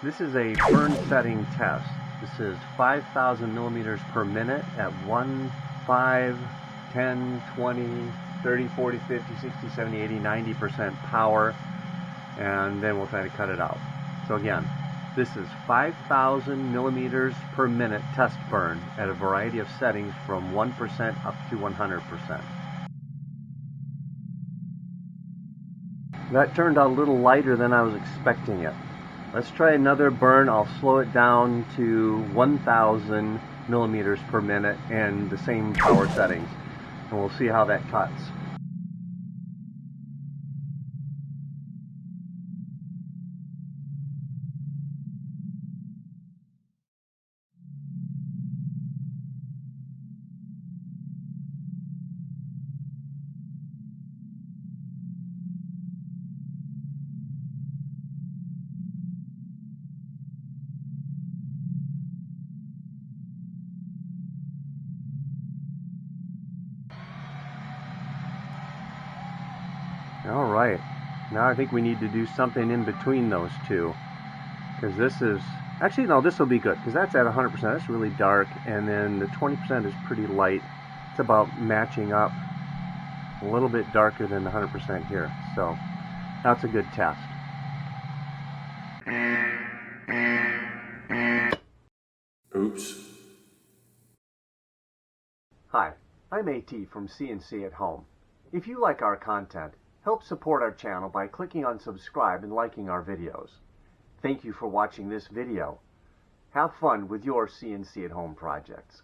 This is a burn setting test. This is 5,000 millimeters per minute at 1, 5, 10, 20, 30, 40, 50, 60, 70, 80, 90% power, and then we'll try to cut it out. So again, this is 5,000 millimeters per minute test burn at a variety of settings from 1% up to 100%. That turned out a little lighter than I was expecting it. Let's try another burn. I'll slow it down to 1,000 millimeters per minute and the same power settings, and we'll see how that cuts. All right, now I think we need to do something in between those two, because this is, actually no, this will be good, because that's at 100%, that's really dark, and then the 20% is pretty light. It's about matching up, a little bit darker than the 100% here, so that's a good test. Oops. Hi, I'm AT from CNC at Home. If you like our content, help support our channel by clicking on subscribe and liking our videos. Thank you for watching this video. Have fun with your CNC at Home projects.